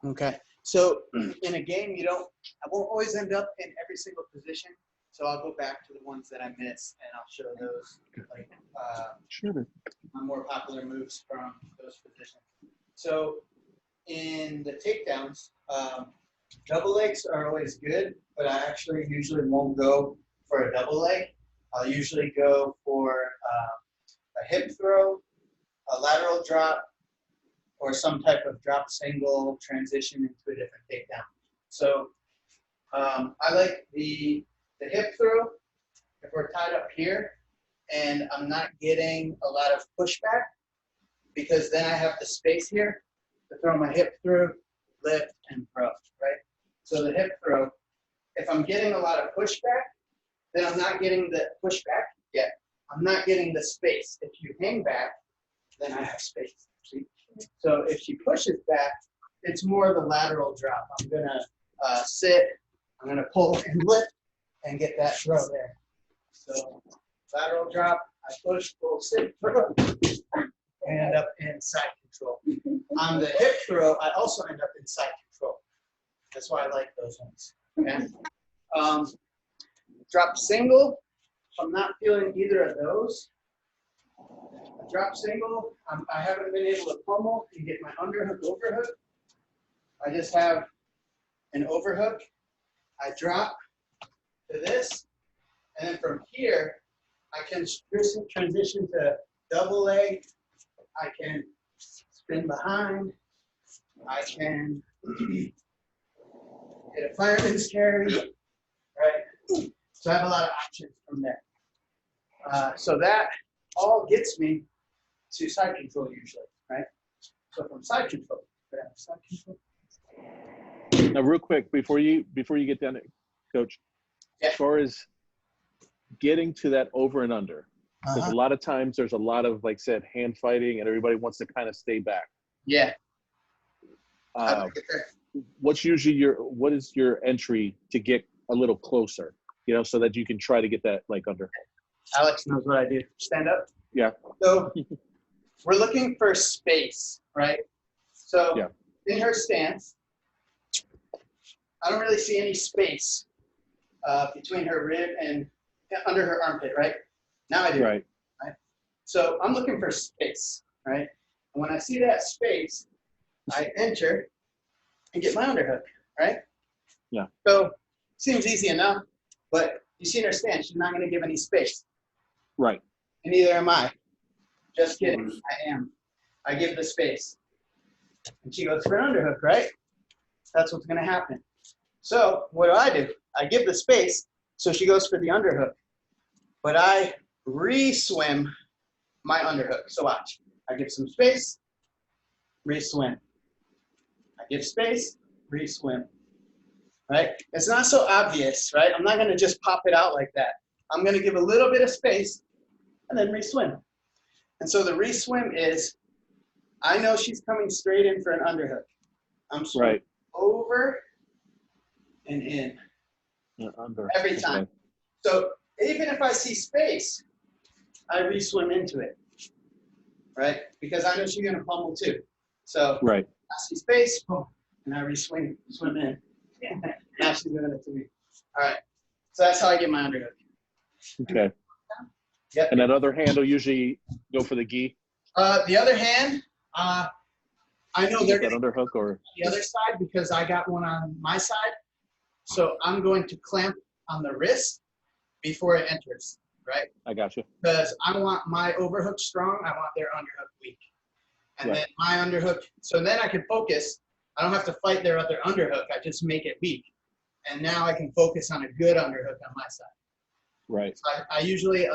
Okay. So in a game, I won't always end up in every single position. So I'll go back to the ones that I missed, and I'll show those, like my more popular moves from those positions. So in the takedowns, double legs are always good, but I actually usually won't go for a double leg. I'll usually go for a hip throw, a lateral drop, or some type of drop single transition into a different takedown. So I like the hip throw if we're tied up here and I'm not getting a lot of pushback, because then I have the space here to throw my hip through, lift, and throw, right? So the hip throw, if I'm getting a lot of pushback, then I'm not getting the pushback yet. I'm not getting the space. If you hang back, then I have space. See? So if she pushes back, it's more the lateral drop. I'm going to sit, I'm going to pull and lift and get that throw there. So lateral drop, I push, pull, sit, throw, and end up in side control. On the hip throw, I also end up in side control. That's why I like those ones. Okay? Drop single, if I'm not feeling either of those, a drop single, I haven't been able to pummel and get my underhook, overhook. I just have an overhook. I drop to this, and then from here, I can transition to double leg. I can spin behind. I can hit a fireman's carry, right? So I have a lot of options from there. So that all gets me to side control usually, right? So from side control, Now, real quick, before you get down there, Coach, yeah. As far as getting to that over and under, because a lot of times there's a lot of, like said, hand fighting, and everybody wants to kind of stay back. Yeah. What is your entry to get a little closer, so that you can try to get that like under? Alex knows what I do. Stand up. Yeah. So we're looking for space, right? So in her stance, I don't really see any space between her rib and under her armpit, right? Now I do. Right. So I'm looking for space, right? And when I see that space, I enter and get my underhook, right? Yeah. So seems easy enough, but you see in her stance, she's not going to give any space. Right. And neither am I. Just kidding. I am. I give the space. And she goes for an underhook, right? That's what's going to happen. So what do? I give the space, so she goes for the underhook. But I re-swim my underhook. So watch. I give some space, re-swim. I give space, re-swim. Right? It's not so obvious, right? I'm not going to just pop it out like that. I'm going to give a little bit of space and then re-swim. And so the re-swim is, I know she's coming straight in for an underhook. I'm swimming over and in every time. Okay. So even if I see space, I re-swim into it, right? Because I know she's going to pummel too. So I see space, boom, and I re-swim in. Now she's doing it to me. All right. So that's how I get my underhook. Okay. Yep. And that other hand will usually go for the gi? The other hand, I know they're going to underhook or the other side because I got one on my side. So I'm going to clamp on the wrist before it enters, right? I got you. Because I want my overhook strong. I want their underhook weak. And then my underhook, so then I can focus. I don't have to fight their other underhook. I just make it weak. And now I can focus on a good underhook on my side. Right. So I usually,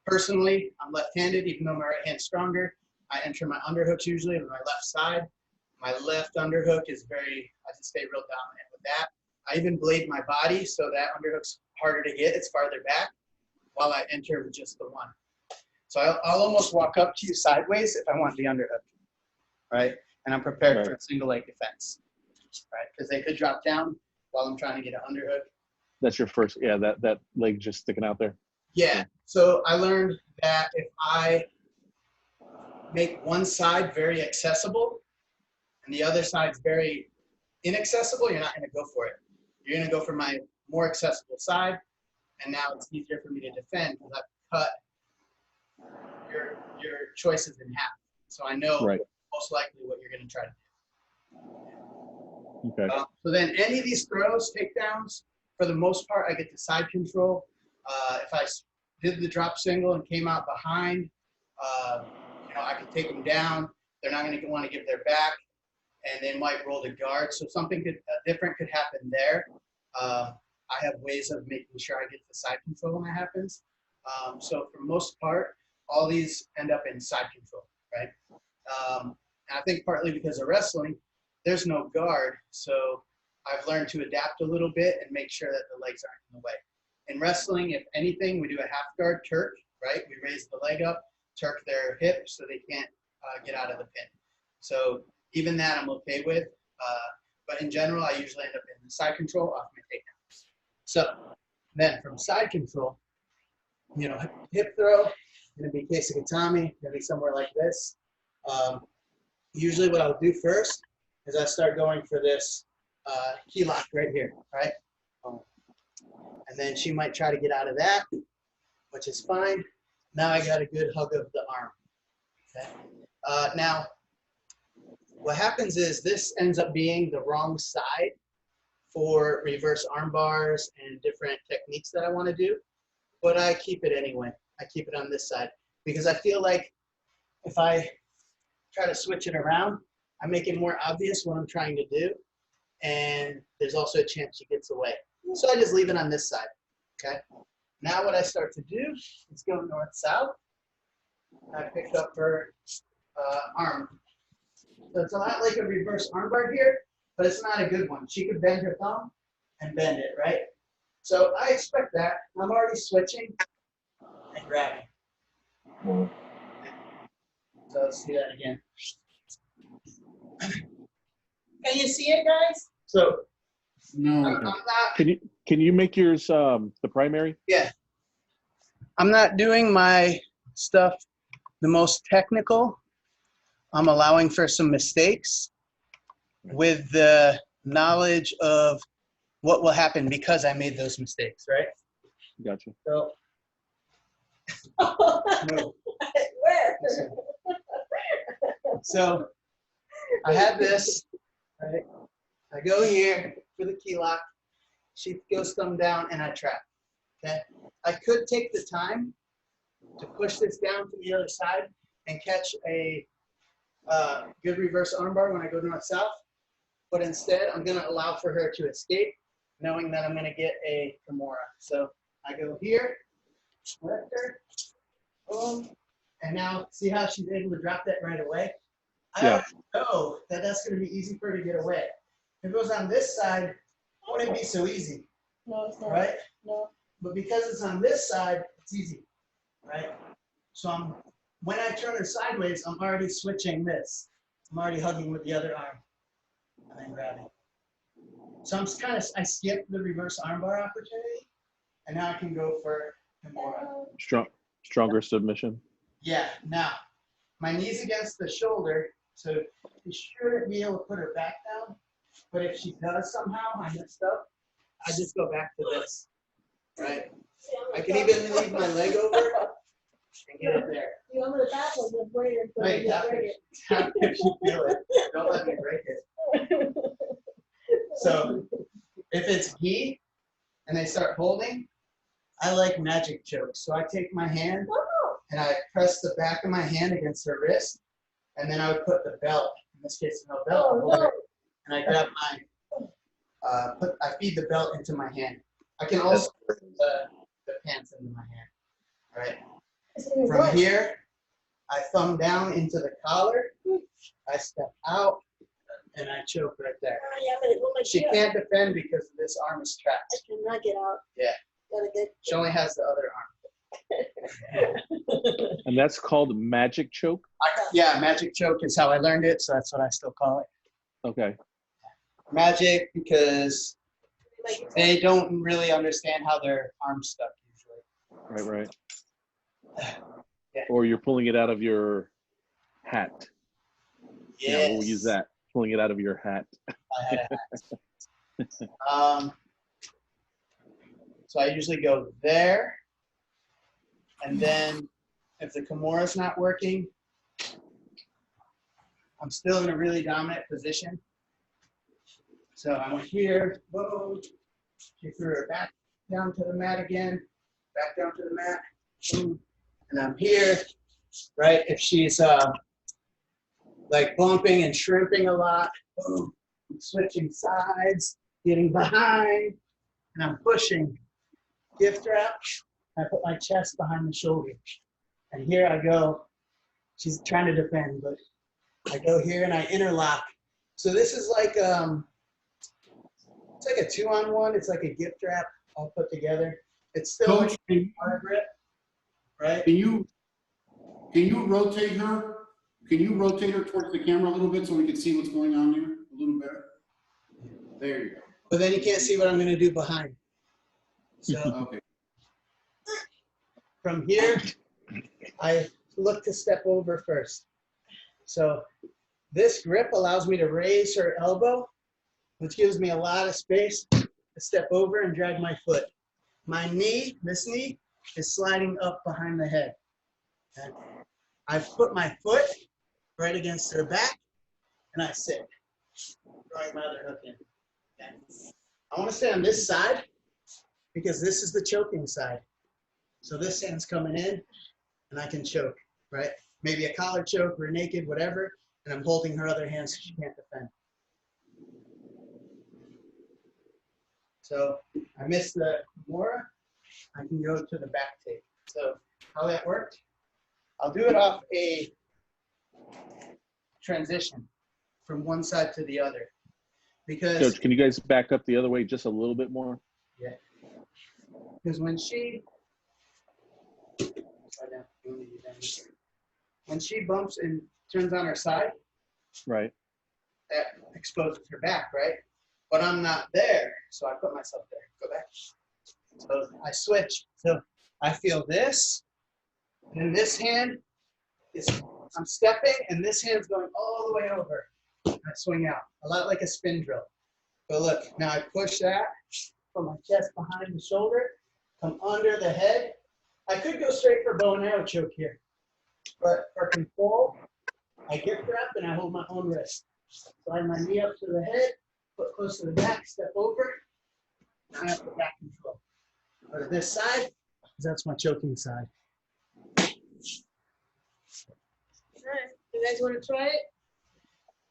personally, I'm left-handed, even though my right hand's stronger. I enter my underhooks usually on my left side. My left underhook is I just stay real dominant with that. I even blade my body so that underhook's harder to get. It's farther back while I enter with just the one. So I'll almost walk up to you sideways if I want the underhook, right? And I'm prepared for a single leg defense, right? Because they could drop down while I'm trying to get an underhook. That's your first, that leg just sticking out there. Yeah. So I learned that if I make one side very accessible and the other side's very inaccessible, you're not going to go for it. You're going to go for my more accessible side, and now it's easier for me to defend because I've cut your choices in half. So I know most likely what you're going to try to do. Okay. So then any of these throws, takedowns, for the most part, I get to side control. If I did the drop single and came out behind, I could take them down. They're not going to want to give their back, and they might roll the guard. So something different could happen there. I have ways of making sure I get the side control when that happens. So for most part, all these end up in side control, right? And I think partly because of wrestling, there's no guard. So I've learned to adapt a little bit and make sure that the legs aren't in the way. In wrestling, if anything, we do a half guard Turk, right? We raise the leg up, Turk their hip so they can't get out of the pin. So even that I'm okay with. But in general, I usually end up in the side control off my takedowns. So then from side control, hip throw, going to be Keisakatami, going to be somewhere like this. Usually what I'll do first is I start going for this key lock right here, right? And then she might try to get out of that, which is fine. Now I got a good hug of the arm, okay? Now, what happens is this ends up being the wrong side for reverse arm bars and different techniques that I want to do, but I keep it anyway. I keep it on this side because I feel like if I try to switch it around, I make it more obvious what I'm trying to do, and there's also a chance she gets away. So I just leave it on this side, okay? Now what I start to do is go north-south. I pick up her arm. So it's a lot like a reverse armbar here, but it's not a good one. She could bend her thumb and bend it, right? So I expect that. I'm already switching and grabbing. So let's do that again. Can you see it, guys? So No. I'm not. Can you make yours the primary? Yeah. I'm not doing my stuff the most technical. I'm allowing for some mistakes with the knowledge of what will happen because I made those mistakes, right? Gotcha. So. Where? So I had this, right? I go here for the key lock. She goes thumb down and I trap, okay? I could take the time to push this down to the other side and catch a good reverse armbar when I go north-south, but instead I'm gonna allow for her to escape, knowing that I'm gonna get a Kimura. So I go here, lift her, boom, and now see how she's able to drop that right away? I already know that that's gonna be easy for her to get away. If it goes on this side, it wouldn't be so easy, No, it's not. right? No. But because it's on this side, it's easy, right? So when I turn her sideways, I'm already switching this. I'm already hugging with the other arm and then grabbing. So I skipped the reverse armbar opportunity, and now I can go for Kimura. Stronger submission. Yeah, now, my knee's against the shoulder, so be sure to be able to put her back down. But if she does somehow, I messed up, I just go back to this, right? I can even leave my leg over and get it there. You want me to tap or just break it? Wait, tap if you feel it. Don't let me break it. So if it's gi and they start holding, I like magic chokes. So I take my hand and I press the back of my hand against her wrist, and then I would put the belt. In this case, no belt. And I grab my, I feed the belt into my hand. I can also put the pants into my hand. All right. From here, I thumb down into the collar. I step out, and I choke right there. She can't defend because this arm is trapped. I cannot get out. Yeah. Gotta get. She only has the other arm. And that's called magic choke? Yeah, magic choke is how I learned it, so that's what I still call it. Okay. Magic because they don't really understand how their arm's stuck usually. Right. Yeah. Or you're pulling it out of your hat. Yes. We'll use that. pulling it out of your hat. I had a hat. So I usually go there, and then if the Kimura's not working, I'm still in a really dominant position. So I went here, boom, she threw her back down to the mat again, back down to the mat, boom, and I'm here, right? If she's like bumping and shrimping a lot, boom, I'm switching sides, getting behind, and I'm pushing. Gift wrap, I put my chest behind the shoulder. And here I go. She's trying to defend, but I go here and I interlock. So this is like it's like a 2-on-1. It's like a gift wrap all put together. It's still Coach, like a grip, right? can you rotate her? Can you rotate her towards the camera a little bit so we can see what's going on there a little bit? There you go. But then you can't see what I'm going to do behind. So Okay. from here, I look to step over first. So this grip allows me to raise her elbow, which gives me a lot of space to step over and drag my foot. My knee, this knee, is sliding up behind the head. Okay? I put my foot right against her back, and I sit. Drawing my other hook in. Okay? I want to stay on this side because this is the choking side. So this hand's coming in, and I can choke, right? Maybe a collar choke, rear naked, whatever, and I'm holding her other hand so she can't defend. So I missed the Kimura. I can go to the back take. So how that worked, I'll do it off a transition from one side to the other. Because Coach, can you guys back up the other way just a little bit more? yeah. Because when she bumps and turns on her side, Right. that exposes her back, right? But I'm not there, so I put myself there. Go back. So I switch. So I feel this, and this hand is, I'm stepping, and this hand's going all the way over. I swing out, a lot like a spin drill. But look, now I push that, put my chest behind the shoulder, come under the head. I could go straight for bow and arrow choke here, but for control, I gift wrap and I hold my own wrist. Slide my knee up to the head, foot close to the back, step over, and I have the back control. Go to this side, because that's my choking side. All right. You guys want to try it?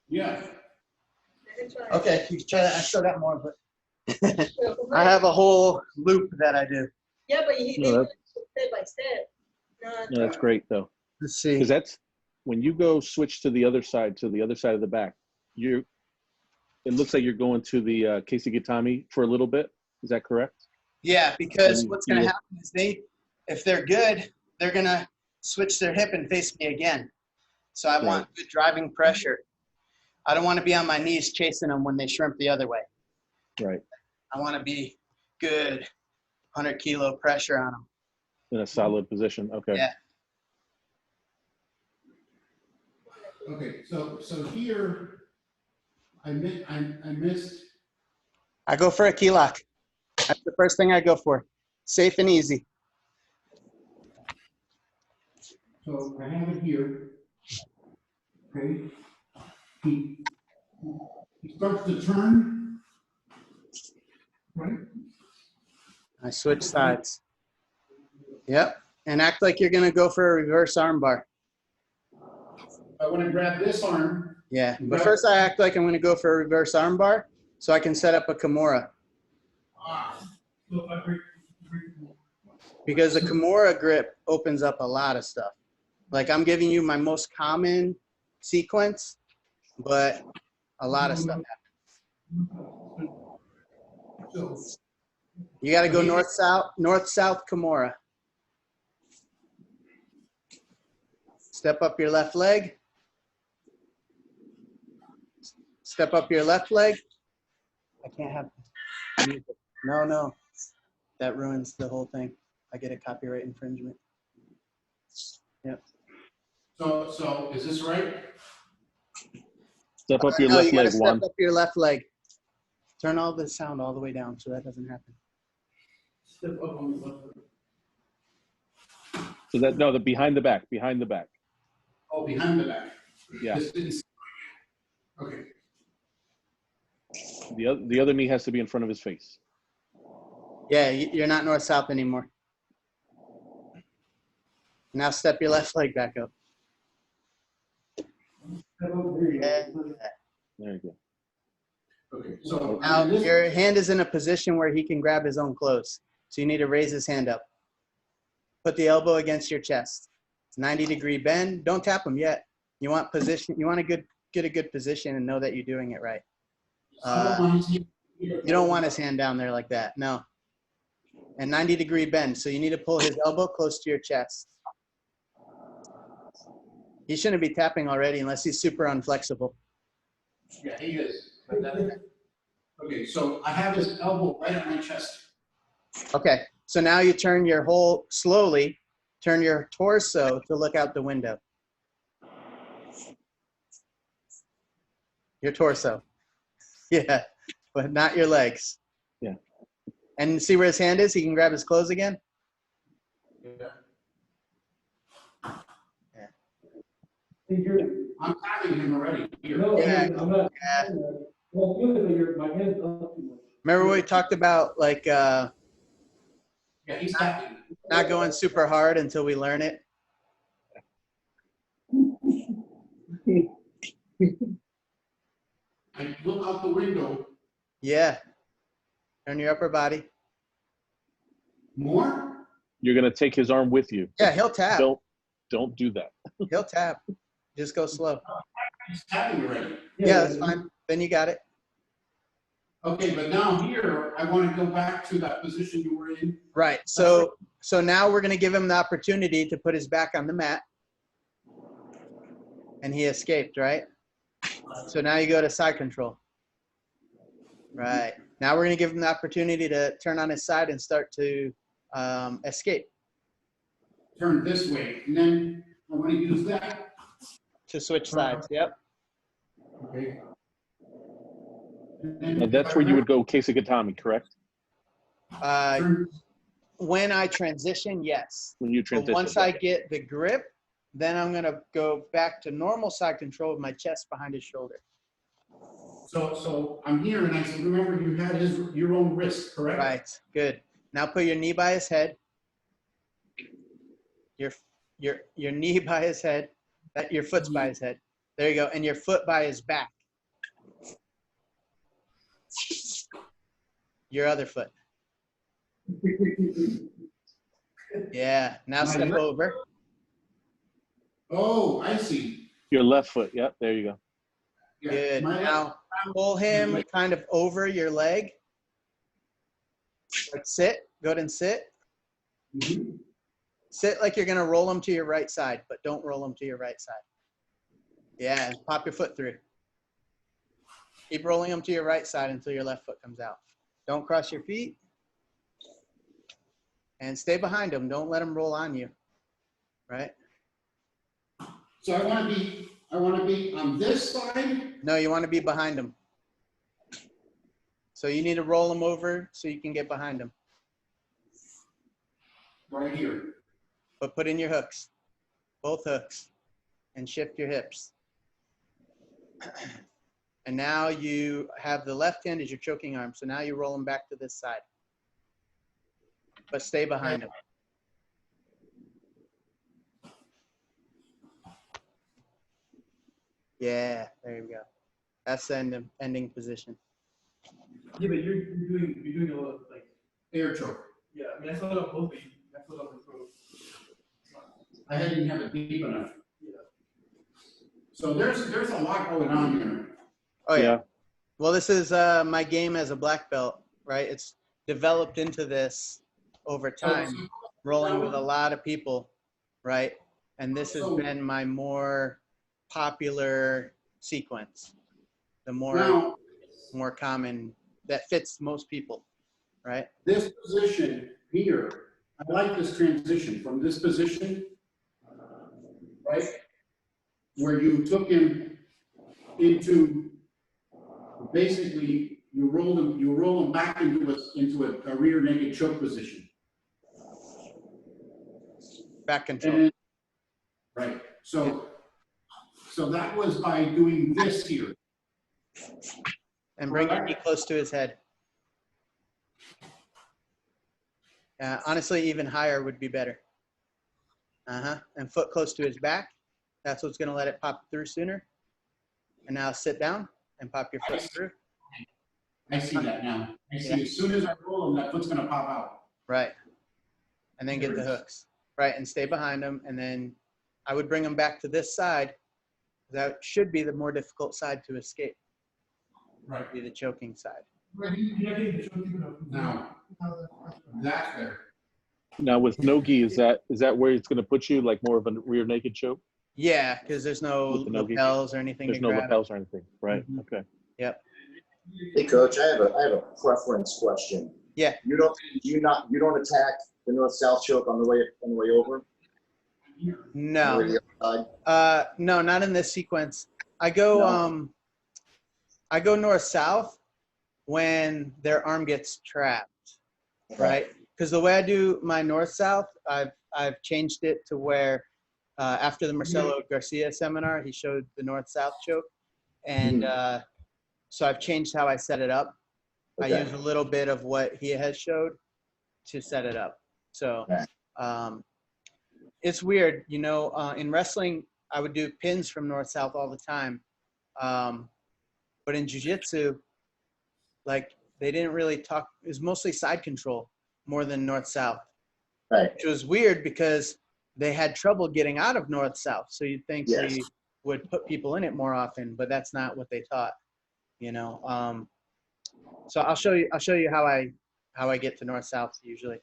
Yeah. I can try it. Okay, you can try that. I still got more, but Go for I it. have a whole loop that I do. Yeah, but you No, need step by step. No, that's great though, Let's see. because that's when you go switch to the other side of the back. It looks like you're going to the Keisugitami for a little bit. Is that correct? Yeah, because And what's going to you- happen is if they're good, they're going to switch their hip and face me again. So I want good driving pressure. I don't want to be on my knees chasing them when they shrimp the other way. Right. I want to be good 100-kilo pressure on them. In a solid position. Okay. Yeah. Okay. So here, I missed. I go for a key lock. That's the first thing I go for. Safe and easy. So I have it here. Okay. He starts to turn. Right. I switch sides. Yep. And act like you're going to go for a reverse arm bar. I want to grab this arm. Yeah. But first I act like I'm going to go for a reverse arm bar so I can set up a Kimura. So if I break. Because the Kimura grip opens up a lot of stuff. Like I'm giving you my most common sequence, but a lot of stuff happens. So You got to go north-south Kimura. Step up your left leg. Step up your left leg. I can't have music. No. That ruins the whole thing. I get a copyright infringement. Yep. So is this right? Step up your No, left you gotta leg, step Juan. up your left leg. Turn all the sound all the way down so that doesn't happen. Step up on the left leg. So that no, the behind the back, behind the back. Oh, behind the back. Yeah. Okay. The other knee has to be in front of his face. Yeah, you're not north-south anymore. Now step your left leg back up. Step up, there you Yeah. go. There you go. Okay. So Now this- your hand is in a position where he can grab his own clothes. So you need to raise his hand up. Put the elbow against your chest. It's 90-degree bend. Don't tap him yet. You want position. You want to get a good position and know that you're doing it right. You don't want his hand down there like that. No. And 90-degree bend. So you need to pull his elbow close to your chest. He shouldn't be tapping already unless he's super unflexible. Yeah, he is. But okay, so I have his elbow right at my chest. Okay. So now you turn slowly turn your torso to look out the window. Your torso. Yeah. But not your legs. Yeah. And see where his hand is? He can grab his clothes again. Yeah. Hey, you're, I'm tapping him already. Here. no, Yeah. I'm not. Yeah. Well, good, but my hand's up too much. Remember we talked about like Yeah, he's tapping. not going super hard until we learn it? I look out the window. Yeah. Turn your upper body. More? You're gonna take his arm with you. Yeah, he'll tap. Don't do that. He'll tap. Just go slow. He's tapping already. Yeah, that's fine. Then you got it. Okay, but now here, I want to go back to that position you were in. Right. So now we're going to give him the opportunity to put his back on the mat. And he escaped, right? So now you go to side control. Right. Now we're going to give him the opportunity to turn on his side and start to escape. Turn this way, and then I want to use that. To switch sides. Yep. Okay. And that's where you would go Keisakatami, correct? When I transition, yes. When you But transition. once I get the grip, then I'm going to go back to normal side control with my chest behind his shoulder. So I'm here, and I said, remember, you had your own wrist, correct? Right. Good. Now put your knee by his head. Your knee by his head. Your foot's by his head. There you go. And your foot by his back. Your other foot. Yeah. Now step over. Oh, I see. Your left foot. Yep, there you go. Yeah, Good. my Now pull him kind of over your leg. Like sit. Go ahead and sit. Mhm. Sit like you're going to roll him to your right side, but don't roll him to your right side. Yeah. Pop your foot through. Keep rolling him to your right side until your left foot comes out. Don't cross your feet. And stay behind him. Don't let him roll on you. Right? So I want to be on this side. No, you want to be behind him. So you need to roll him over so you can get behind him. Right here. But put in your hooks. Both hooks. And shift your hips. And now you have the left hand as your choking arm. So now you roll him back to this side. But stay behind him. Yeah, there you go. That's the ending position. Yeah, but you're doing a lot of like, Air choke. yeah, I mean, I saw it on both of you. I saw it on the throat. I didn't have it deep enough. Yeah. So there's a lot going on here. Oh, yeah. Well, this is my game as a black belt, right? It's developed into this over time, rolling with a lot of people, right? And this has been my more popular sequence, the more common that fits most people, right? This position here, I like this transition from this position, right? Where you took him into, basically, you roll them back into a rear naked choke position. Back control. And, right, so that was by doing this here. And bring your knee close to his head. Honestly, even higher would be better. And foot close to his back. That's what's going to let it pop through sooner. And now sit down and pop your foot through. I see that now. I see, as soon as I roll them, that foot's gonna pop out. Right. And then get the hooks. Right, and stay behind them. And then I would bring them back to this side. That should be the more difficult side to escape. Right. Be the choking side. Now, that's there. Now with no gi, is that where it's going to put you, like more of a rear naked choke? Yeah, because there's no With the no-gi? lapels or anything. There's to no grab. lapels or anything, right? Mhm. Okay. Yep. Hey, coach, I have a preference question. Yeah. You don't attack the north-south choke on the way over? No. On the way to the other side? No, not in this sequence. I go north-south when their arm gets trapped, right? Because the way I do my north-south, I've changed it to where after the Marcelo Garcia seminar, he showed the north-south choke, and so I've changed how I set it up. Okay. I use a little bit of what he has showed to set it up. So it's weird, you know. In wrestling, I would do pins from north-south all the time, but in jiu-jitsu, like they didn't really talk. It was mostly side control more than north-south, Right. which was weird because they had trouble getting out of north-south. So you'd think Yes. we would put people in it more often, but that's not what they taught, you know. So I'll show you how I get to north-south usually.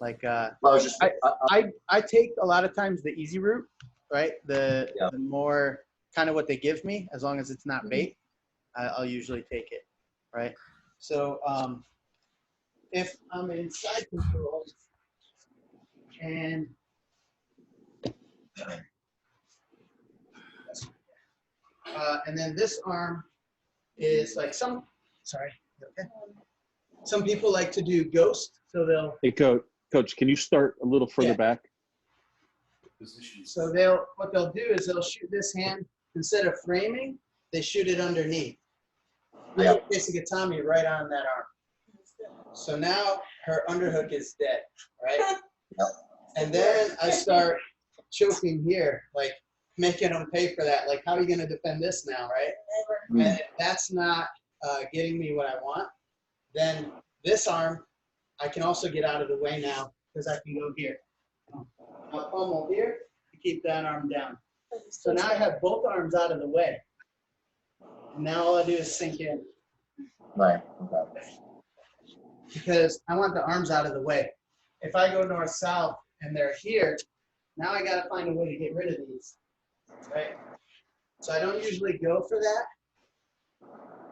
Like Well, I was just, I take a lot of times the easy route, right? The more kind of what they give me, as long as it's not bait, I'll usually take it, right? So if I'm in side control and then this arm is like some people like to do ghost, so they'll Hey, coach, can you start a little further back? So what they'll do is they'll shoot this hand instead of framing, they shoot it underneath. Basically, Tommy right on that arm. So now her underhook is dead, right? And then I start choking here, like making them pay for that. Like, how are you going to defend this now, right? And if that's not getting me what I want, then this arm, I can also get out of the way now because I can go here. I'll pummel here to keep that arm down. So now I have both arms out of the way. And now all I do is sink in. right. Okay. Because I want the arms out of the way. If I go north-south and they're here, now I got to find a way to get rid of these, right? So I don't usually go for that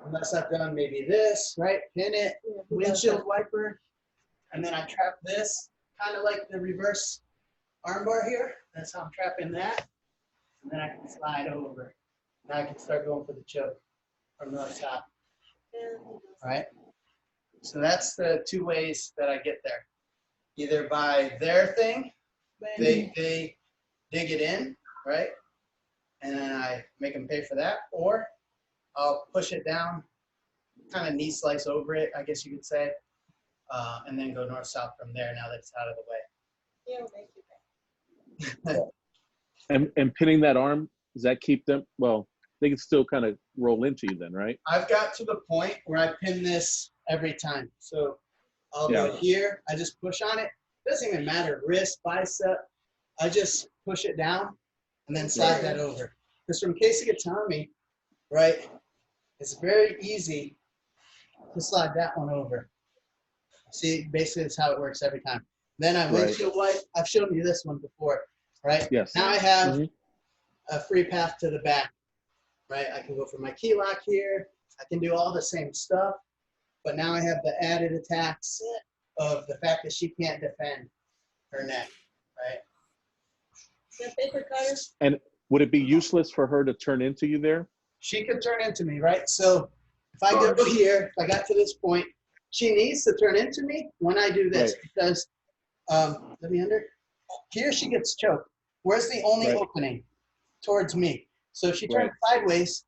unless I've done maybe this, right? Pin it, windshield wiper, and then I trap this, kind of like the reverse armbar here. That's how I'm trapping that. And then I can slide over. Now I can start going for the choke from north-south, right? So that's the two ways that I get there. Either by their thing, they dig it in, right? And then I make them pay for that, or I'll push it down, kind of knee slice over it, I guess you could say, and then go north-south from there now that it's out of the way. And pinning that arm, does that keep them? Well, they can still kind of roll into you then, right? I've got to the point where I pin this every time. So I'll go here, I just push on it. Doesn't even matter, wrist, bicep. I just push it down and then slide that over. Because from Casey-Gatami, right, it's very easy to slide that one over. See, basically that's how it works every time. Then I windshield wipe. I've shown you this one before, right? Yes. Now I have a free path to the back, right? I can go for my key lock here. I can do all the same stuff, but now I have the added attacks of the fact that she can't defend her neck, right? Paper cutters? And would it be useless for her to turn into you there? she could turn into me, right? So if I go here, if I got to this point, she needs to turn into me when I do this because, let me under. Here she gets choked. Where's the only opening? Towards me. So if she turns sideways,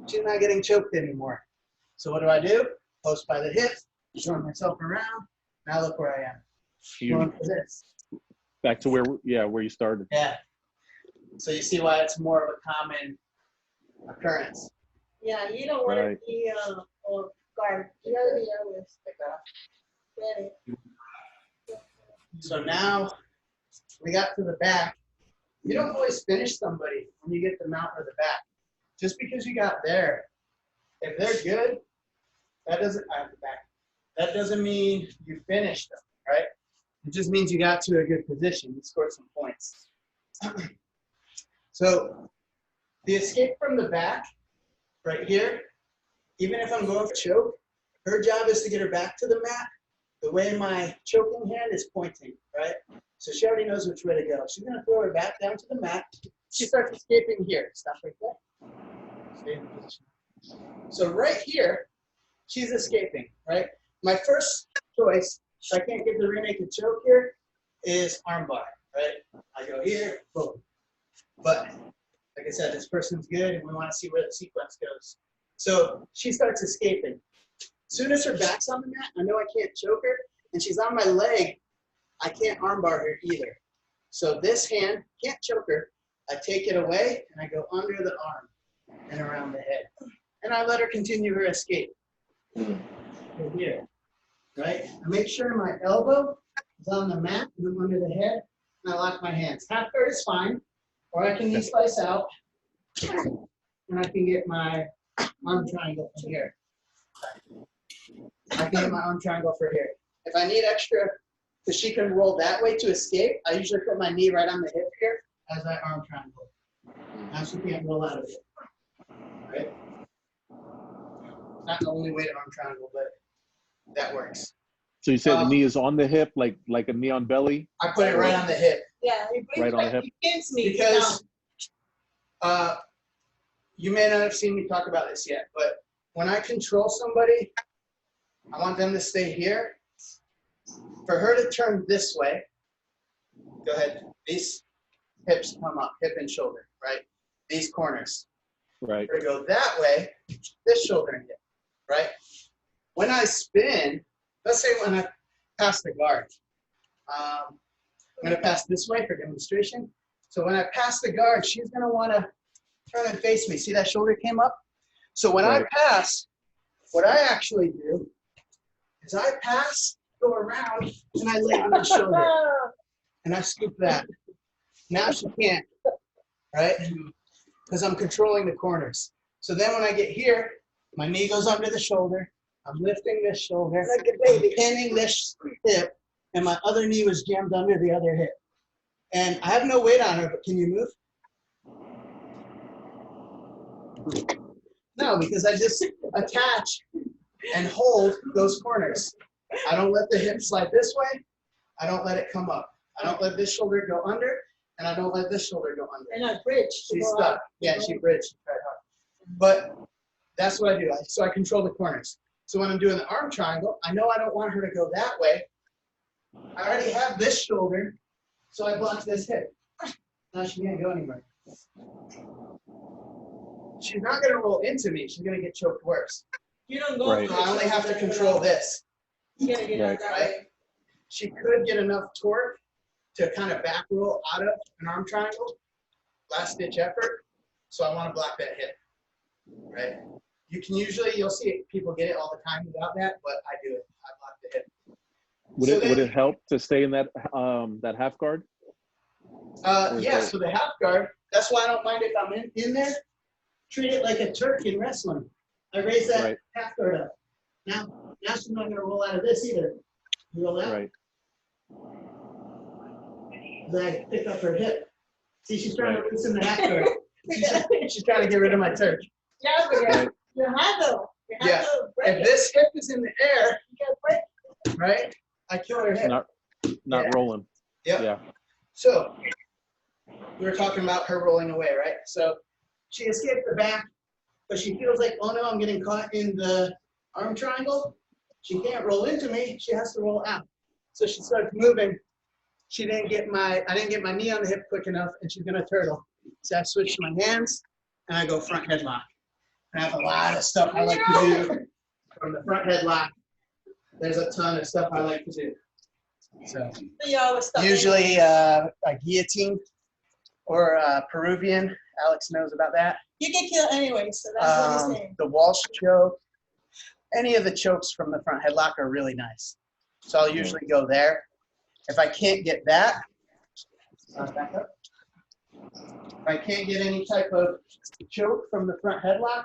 she's not getting choked anymore. So what do? Post by the hip, turn myself around. Now look where I am. Going for this. Back to where you started. Yeah. So you see why it's more of a common occurrence. Yeah, you don't want to be on guard. You gotta be always ready. So now we got to the back. You don't always finish somebody when you get the mount or the back. Just because you got there, if they're good, that doesn't mean you finished them, right? It just means you got to a good position. You scored some points. So the escape from the back, right here, even if I'm going for choke, her job is to get her back to the mat the way my choking hand is pointing, right? So she already knows which way to go. She's gonna throw her back down to the mat. She starts escaping here. Stop right there. Stay in position. So right here, she's escaping, right? My first choice, if I can't get the rear naked choke here, is armbar, right? I go here, boom. But like I said, this person's good and we want to see where the sequence goes. So she starts escaping. As soon as her back's on the mat, I know I can't choke her, and she's on my leg, I can't armbar her either. So this hand, can't choke her, I take it away and I go under the arm and around the head. And I let her continue her escape. From here, right? I make sure my elbow is on the mat and I'm under the head, and I lock my hands. Half guard is fine, or I can knee slice out, and I can get my arm triangle from here. I can get my arm triangle for here. If I need extra, because she can roll that way to escape, I usually put my knee right on the hip here as that arm triangle. Now she can't roll out of it. Right? Not the only way to arm triangle, but that works. So you said the knee is on the hip, like a knee on belly? I put it right on the hip. Yeah, Right on the hip. against me. Because you may not have seen me talk about this yet, but when I control somebody, I want them to stay here. For her to turn this way, go ahead. These hips come up, hip and shoulder, right? These corners. Right. For her to go that way, this shoulder and hip, right? When I spin, let's say when I pass the guard, I'm going to pass this way for demonstration. So when I pass the guard, she's going to want to turn and face me. See that shoulder came up? So when I pass, what I actually do is I pass, go around, and I lay on the shoulder. And I scoop that. Now she can't, right? Because I'm controlling the corners. So then when I get here, my knee goes under the shoulder. I'm lifting this shoulder, Like a baby. pinning this hip, and my other knee was jammed under the other hip. And I have no weight on her, but can you move? No, because I just attach and hold those corners. I don't let the hip slide this way. I don't let it come up. I don't let this shoulder go under, and I don't let this shoulder go under. And I bridge. She's stuck. Yeah, she bridged. She tried hard. But that's what I do. So I control the corners. So when I'm doing the arm triangle, I know I don't want her to go that way. I already have this shoulder, so I block this hip. Now she can't go anywhere. She's not going to roll into me. She's going to get choked worse. You don't go. Right. So I only have to control this. You gotta get out that Right? way. She could get enough torque to kind of back roll out of an arm triangle, last ditch effort. So I want to block that hip, right? You can usually, you'll see people get it all the time without that, but I do it. I block the hip. Would it help to stay in that that half guard? Yeah, so the half guard, that's why I don't mind if I'm in there. Treat it like a Turk in wrestling. I raise that half guard up. Now she's not going to roll out of this either. You roll out. Right. Then I pick up her hip. See, she's trying to loosen the half guard. She's trying to get rid of my Turk. Yeah, but you have to. You have Yeah. to break If it. this hip is in the air, You gotta break it. right, I kill her hip. Not Yeah. rolling. Yep. Yeah. So we were talking about her rolling away, right? So she escaped the back. but she feels like, oh no, I'm getting caught in the arm triangle. She can't roll into me. She has to roll out. So she starts moving. I didn't get my knee on the hip quick enough, and she's gonna turtle. So I switch to my hands, and I go front headlock. And I have a lot of stuff I like to do from the front headlock. There's a ton of stuff I like to do. So You always stuck in. usually a guillotine or Peruvian. Alex knows about that. You get killed anyway, so that's what he's saying. The Walsh choke. Any of the chokes from the front headlock are really nice. So I'll usually go there. If I can't get that, back up. If I can't get any type of choke from the front headlock,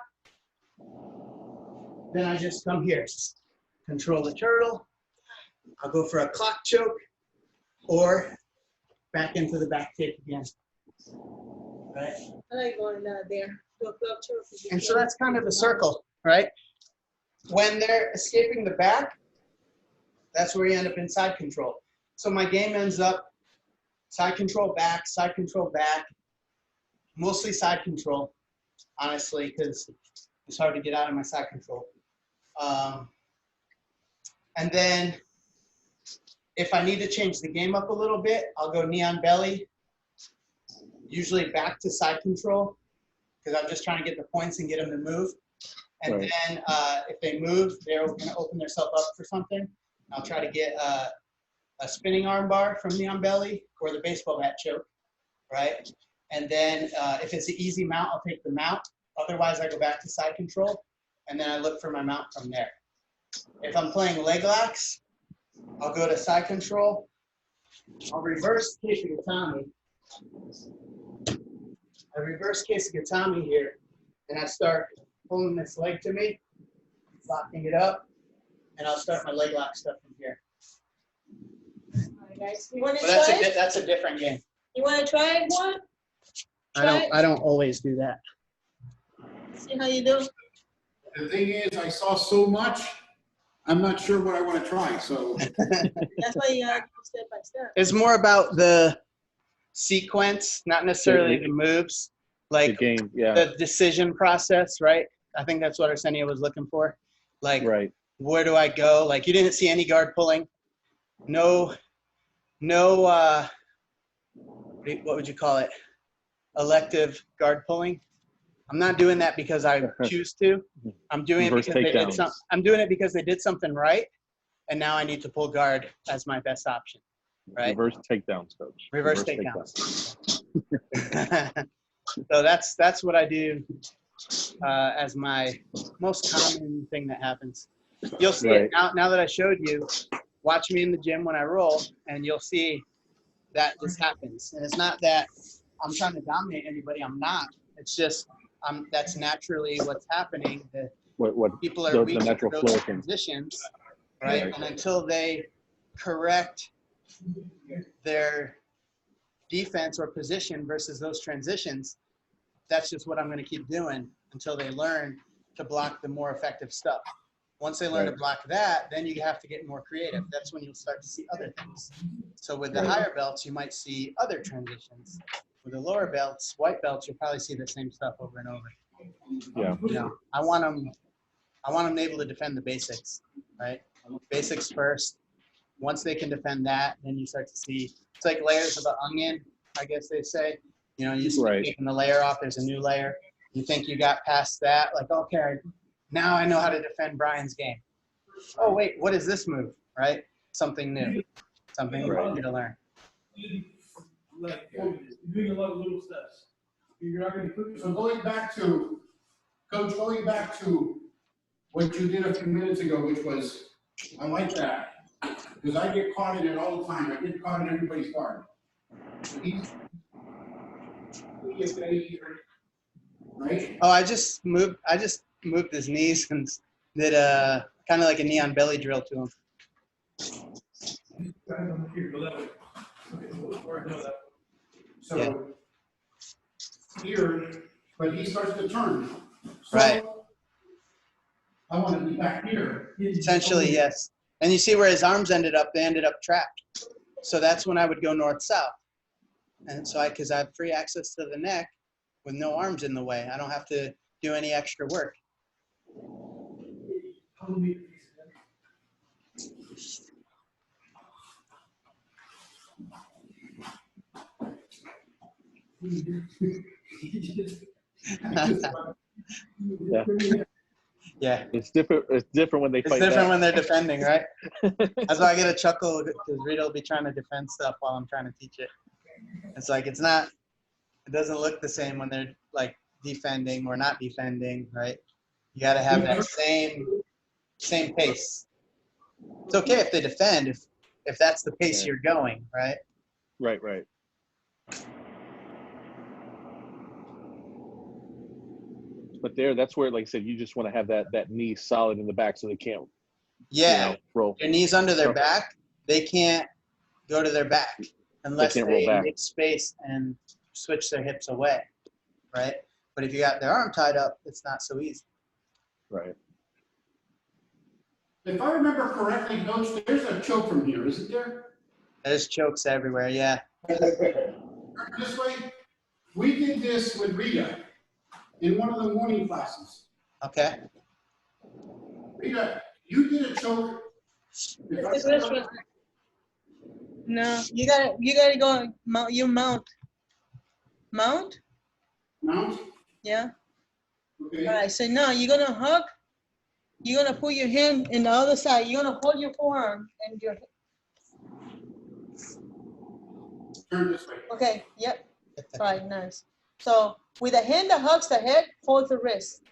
then I just come here. Control the turtle. I'll go for a clock choke or back into the back take again. Right? I like going there. Do a club choke. And so that's kind of the circle, right? When they're escaping the back, that's where you end up in side control. So my game ends up side control back, mostly side control, honestly, because it's hard to get out of my side control. And then if I need to change the game up a little bit, I'll go knee on belly, usually back to side control, because I'm just trying to get the points and get them to move. And Right. then if they move, they're going to open themselves up for something. I'll try to get a spinning arm bar from knee on belly or the baseball bat choke, right? And then if it's an easy mount, I'll take the mount. Otherwise, I go back to side control, and then I look for my mount from there. If I'm playing leg locks, I'll go to side control. I'll reverse Keisugatami. I reverse Keisugatami here, and I start pulling this leg to me, locking it up, and I'll start my leg lock stuff from here. All right, guys. You want to But that's try? that's a different game. You want to try it, one? I don't always do that. See how you do? The thing is, I saw so much, I'm not sure what I want to try, so. That's why you gotta go step by step. It's more about the sequence, not necessarily the moves, The like game, yeah, the decision process, right? I think that's what Arsenio was looking for. Like, right. where do I go? Like, you didn't see any guard pulling. No, what would you call it? Elective guard pulling. I'm not doing that because I choose to. I'm doing it Reverse because they did takedowns. I'm doing it because they did something right, and now I need to pull guard as my best option, right? Reverse takedowns, coach. Reverse takedowns. So that's what I do as my most common thing that happens. You'll see it now that I showed you. Watch me in the gym when I roll, and you'll see that this happens. And it's not that I'm trying to dominate anybody. I'm not. It's just that's naturally what's happening. That What people are the weak natural to flow those thing. transitions, right? Right. And until they correct their defense or position versus those transitions, that's just what I'm going to keep doing until they learn to block the more effective stuff. Once they learn to block that, then you have to get more creative. That's when you'll start to see other things. So with the higher belts, you might see other transitions. With the lower belts, white belts, you'll probably see the same stuff over and over. Yeah. You know, I want them able to defend the basics, right? Basics first. Once they can defend that, then you start to see, it's like layers of an onion, I guess they say. You know, you start taking the layer off, there's a new layer. You think you got past that, like, okay, now I know how to defend Brian's game. Oh, wait, what is this move, right? Something new, something new to learn. Like, you're doing a lot of little steps. You're not going to put So going back to what you did a few minutes ago, which was, I like that, because I get caught in it all the time. I get caught in everybody's guard. Right? Oh, I just moved his knees and did kind of like a knee on belly drill to him. here, go that way. Okay, or no, that way. So here, but he starts to turn. So Right. I want to be back here. Essentially, yes. And you see where his arms ended up, they ended up trapped. So that's when I would go north-south. And so because I have free access to the neck with no arms in the way. I don't have to do any extra work. Yeah. Yeah. It's different. It's different when they It's fight different back. when they're defending, right? That's why I get a chuckle because Rita will be trying to defend stuff while I'm trying to teach it. It's like it doesn't look the same when they're like defending or not defending, right? You got to have that same pace. It's okay if they defend if that's the pace you're going, right? Right, right. But that's where, like I said, you just want to have that knee solid in the back so they can't, Yeah. roll. Their knees under their back, they can't go to their back unless can't roll they back. make space and switch their hips away, right? But if you got their arm tied up, it's not so easy. Right. If I remember correctly, Coach, there's a choke from here, isn't there? There's chokes everywhere, yeah. This way, we did this with Rita in one of the morning classes. Okay. Rita, you did a choke. It's a restaurant. No, you gotta go. You mount. Mount? Mount? Yeah. Okay. All right. So now you're gonna hug. You're gonna put your hand in the other side. You're gonna hold your forearm and your. Turn this way. Okay. Yep. All right. Nice. So with the hand that hugs the head, hold the wrist.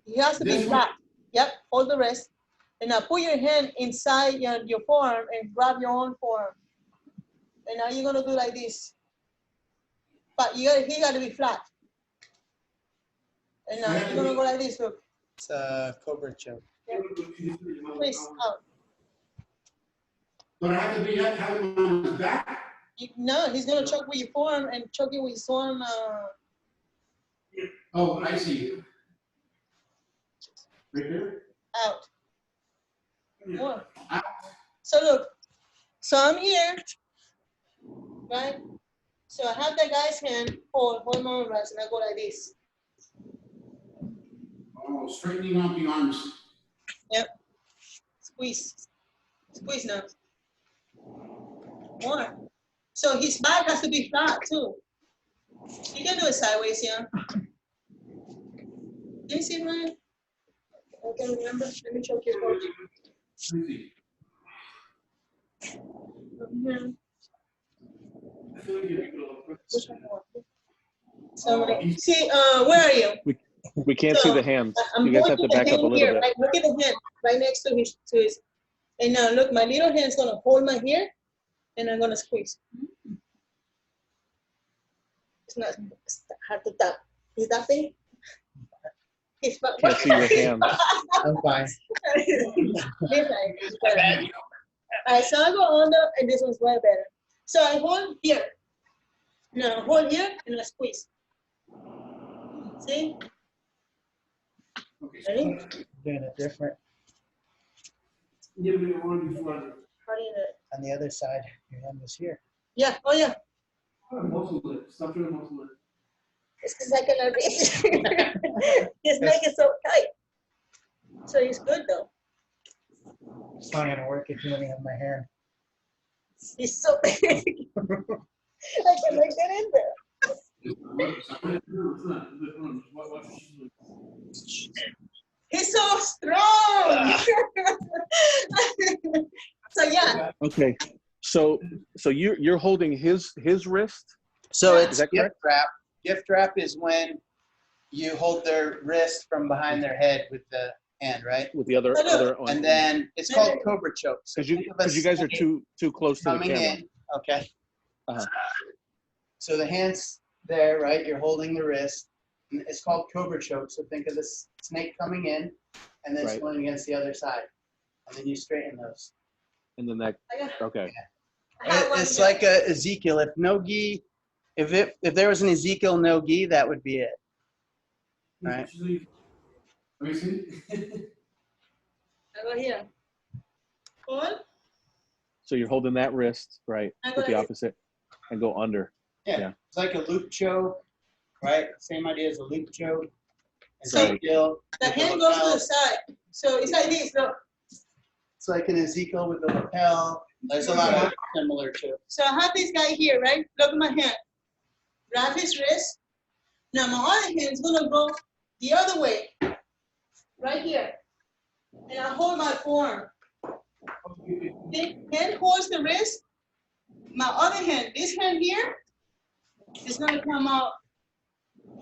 It has to be This one? flat. Yep. Hold the wrist. And now put your hand inside your forearm and grab your own forearm. And now you're gonna do like this. But he got to be flat. And now you're gonna go like this. Look. It's a cobra choke. Twist out. But I have to be have him on his back. No, he's gonna choke with your forearm and choke you with his forearm. Oh, I see. Right there? Out. More. So look. So I'm here, right? So I have the guy's hand. Hold my arm rest, and I go like this. Oh, straightening out the arms. Yep. Squeeze. Squeeze now. More. So his back has to be flat too. You can do it sideways, yeah. Can you see mine? Okay, remember? Let me choke your coach. Easy. Mhm. So, see, where are you? We can't see the hands. I'm You guys going have to the back up hand a little here, bit. right? Look at the hand right next to his. And now look, my little hand's gonna hold my here, and I'm gonna squeeze. It's not it's hard to tap. Is that thing? It's Can't see your hands. I'm fine. All right, so I go under, and this one's way better. So I hold here. Now hold here, and I squeeze. See? Ready? Doing it different. Give me one before. How do you do it? On the other side, your hand was here. Yeah, oh yeah. Muscle lift. Stop doing muscle lift. It's because I cannot reach. His neck is so tight. So it's good though. It's not gonna work if you only have my hand. He's so big. I can make that in there. He's so strong. So yeah. Okay. So you're holding his wrist. So Is it's that gift correct? wrap. Gift wrap is when you hold their wrist from behind their head with the hand, right? With the other And then it's called cobra choke. So because you guys are too close to the coming camera. in. Okay. Uh-huh. So the hand's there, right? You're holding the wrist. And it's called cobra choke. So think of this snake coming in and then Right. swinging against the other side. And then you straighten those. And then that. Okay. It's like a Ezekiel. If no gi, if there was an Ezekiel no gi, that would be it. Right. Let me see. I go here. Hold. So you're holding that wrist, right, I go with the like opposite, and go under. Yeah. Yeah. It's like a loop choke, right? Same idea as a loop choke. And So- Ezekiel The with hand goes to the lapel. side. So it's like this, look. It's like an Ezekiel with the lapel. There's a lot of similar to it. So I have this guy here, right? Look at my hand. Grab his wrist. Now my other hand's gonna go the other way, right here. And I hold my forearm. The hand holds the wrist. My other hand, this hand here, is gonna come out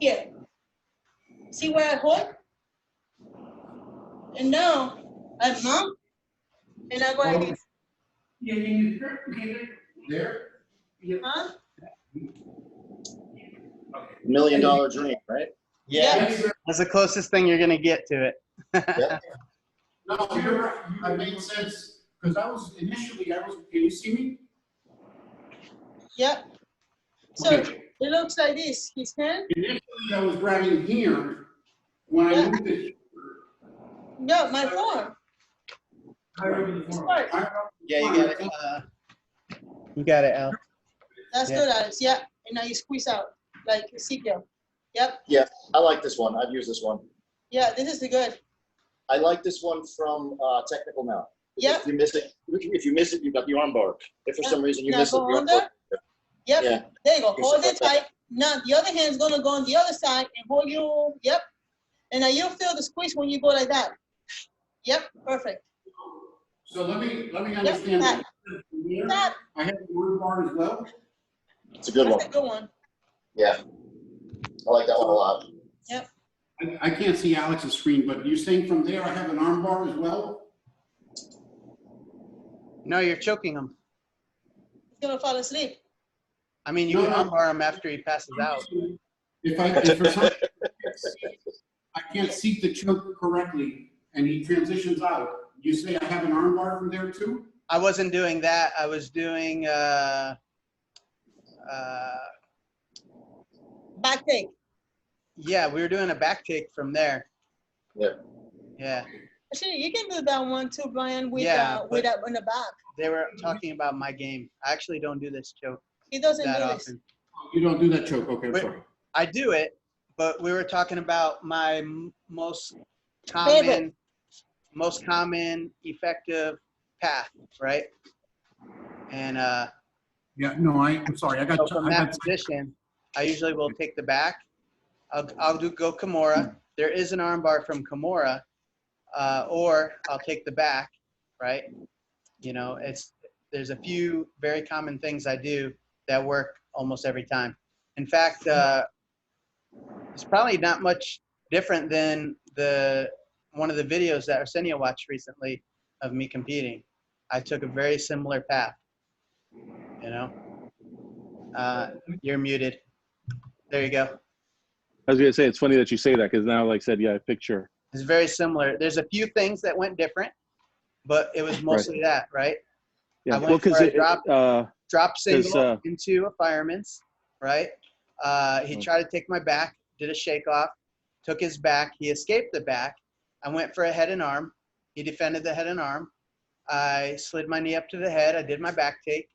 here. See where I hold? And now I mount, and I go like this. There? Huh? $1 million dream, right? Yeah, that's the closest thing you're gonna get to it. Yeah. No, you're right. That made sense. Because can you see me? Yep. So Okay. it looks like this. His hand. Initially, I was grabbing here. When I Yeah. moved it, No, my forearm. Higher up in the This forearm. part. Yeah, you got it. You got it, Al. That's Yeah. good, Alex. Yeah. And now you squeeze out like Ezekiel. Yep. Yeah, I like this one. I've used this one. Yeah, this is the good. I like this one from Technical Now. Yep. If you miss it, you've got the arm bar. If for some reason you Now miss it, go the arm under. bar. Yep. Yeah. There you go. You're Hold it supposed to- tight. Now the other hand's gonna go on the other side and hold you. Yep. And now you'll feel the squeeze when you go like that. Yep. Perfect. so let me understand. Tap. Here, Tap. I have the word bar as well. It's a good That's one. a good one. Yeah. I like that one a lot. I can't see Alex's screen, but you're saying from there I have an arm bar as well? No, you're choking him. He's gonna fall asleep. I mean, you No, can no. armbar him after he passes out. If for some reason I can't seat the choke correctly and he transitions out, you say I have an arm bar from there too? I wasn't doing that. I was doing Back take. yeah, we were doing a back take from there. Yeah. Yeah. Actually, you can do that one too, Brian, with Yeah, with that in the back. They were talking about my game. I actually don't do this choke He doesn't that do this. often. You don't do that choke, okay, I'm Wait. sorry. I do it, but we were talking about my most Favorite. common effective path, right? And Yeah, no, I'm sorry, so from that position, I usually will take the back. I'll go Kimura. There is an armbar from Kimura, or I'll take the back, right? You know, there's a few very common things I do that work almost every time. In fact, it's probably not much different than one of the videos that Arsenio watched recently of me competing. I took a very similar path, you know. You're muted. There you go. I was gonna say it's funny that you say that because now, like I said, yeah, I picture. It's very similar. There's a few things that went different, but it was mostly that, right? Yeah, I went well, because for a drop single 'cause, into a fireman's, right? He tried to take my back, did a shake off, took his back. He escaped the back. I went for a head and arm. He defended the head and arm. I slid my knee up to the head. I did my back take.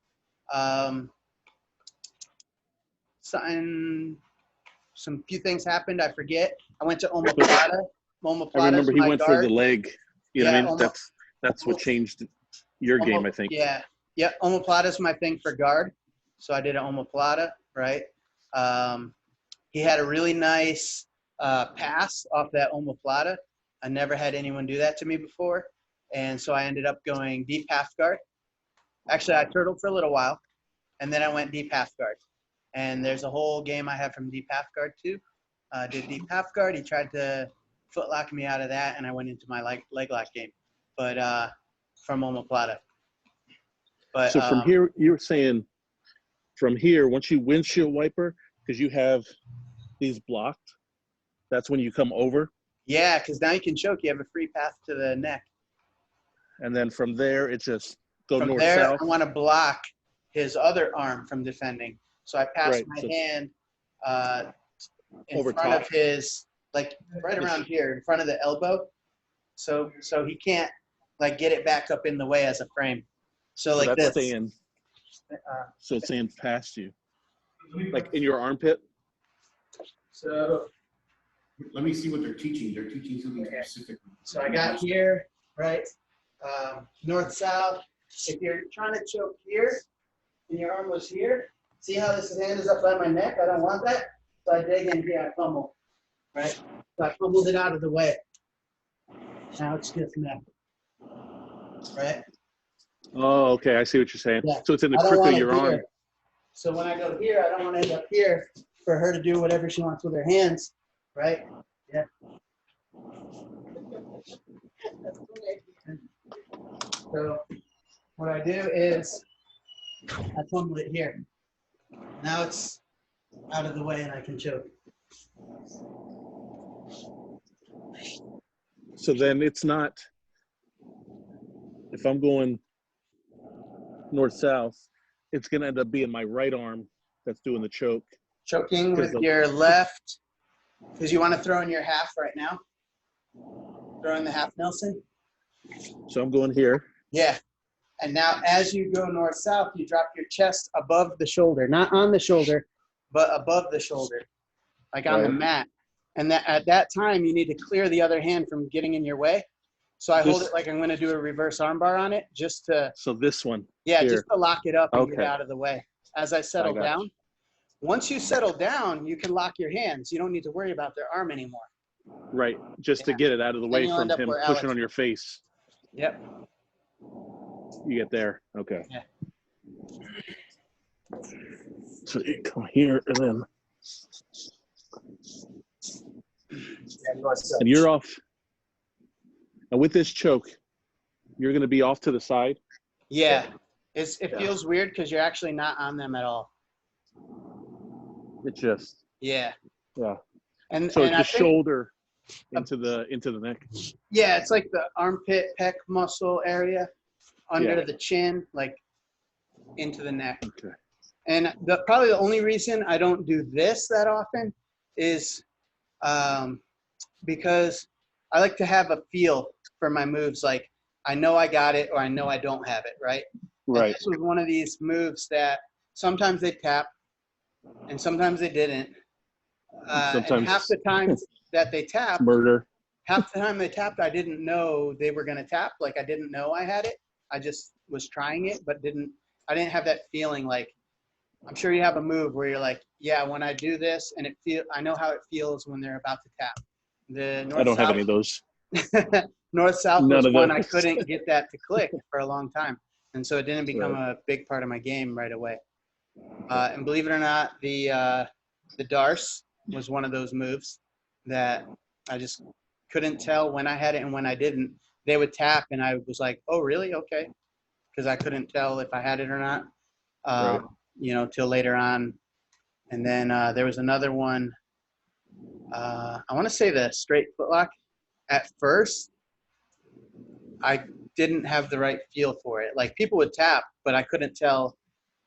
Some few things happened. I forget. I went to omoplata. I remember he went for the leg. You know what I mean? Yeah, That's what changed your game, I think. Yeah. Omoplata is my thing for guard. So I did an omoplata, right? He had a really nice pass off that omoplata. I never had anyone do that to me before. And so I ended up going deep half guard. Actually, I turtled for a little while, and then I went deep half guard. And there's a whole game I have from deep half guard too. Did deep half guard. He tried to foot lock me out of that, and I went into my leg lock game. But from omoplata. But So from here, you're saying from here, once you windshield wiper, because you have these blocked, that's when you come over. yeah, because now you can choke. You have a free path to the neck. And then from there, it's just go From north, there, south. I want to block his other arm from defending. So I pass Right, my so- hand in Over front top. of his, like right around here, in front of the elbow. So he can't like get it back up in the way as a frame. So like that's this. staying. So it's staying past you, like in your armpit. So Let me see what they're teaching. They're teaching something Okay. specific. So I got here, right? North, south. If you're trying to choke here and your arm was here, see how this hand is up by my neck? I don't want that. So I dig in here, I pummel, right? So I pummeled it out of the way. Now it's just neck, right? Oh, okay. I see what you're saying. Yeah. So it's in the I don't crook want of it your arm. here. So when I go here, I don't want to end up here for her to do whatever she wants with her hands, right? Yeah. So what I do is I pummel it here. Now it's out of the way and I can choke. So then it's not, if I'm going north-south, it's going to end up being my right arm that's doing the choke. Choking with your left, because you want to throw in your half right now. Throw in the half Nelson. So I'm going here. Yeah. And now as you go north-south, you drop your chest above the shoulder, not on the shoulder, but above the shoulder, like on the mat. And that at that time, you need to clear the other hand from getting in your way. So I hold it like I'm going to do a reverse armbar on it just to. So this one. Yeah, here. just to lock it up and get Okay. out of the way. As I settle down. Once you settle down, you can lock your hands. You don't need to worry about their arm anymore. Right. Just to get it out of the way you'll from end up him where pushing Alex on your face. Yep. You get there. Okay. Yeah. So you come here and then. Yeah, north, south. And you're off. And with this choke, you're going to be off to the side. Yeah. It feels weird because you're actually not on them at all. It just. Yeah. Yeah. And so and it's the shoulder into the neck. Yeah, it's like the armpit pec muscle area under Yeah. the chin, like into the neck. Okay. And probably the only reason I don't do this that often is because I like to have a feel for my moves. Like I know I got it or I know I don't have it, right? Right. And this was one of these moves that sometimes they tap and sometimes they didn't. Sometimes and half the times that they tapped, murder. half the time they tapped, I didn't know they were going to tap. Like I didn't know I had it. I just was trying it, but I didn't have that feeling. Like I'm sure you have a move where you're like, yeah, when I do this and I know how it feels when they're about to tap. The north, I don't south, have any of those. north-south None was of one those. I couldn't get that to click for a long time. And so it didn't become a big part of my game right away. And believe it or not, the Darce was one of those moves that I just couldn't tell when I had it and when I didn't. They would tap and I was like, oh, really? Okay. Because I couldn't tell if I had it or not, till later on. And then there was another one. I want to say the straight footlock. At first, I didn't have the right feel for it. Like people would tap, but I couldn't tell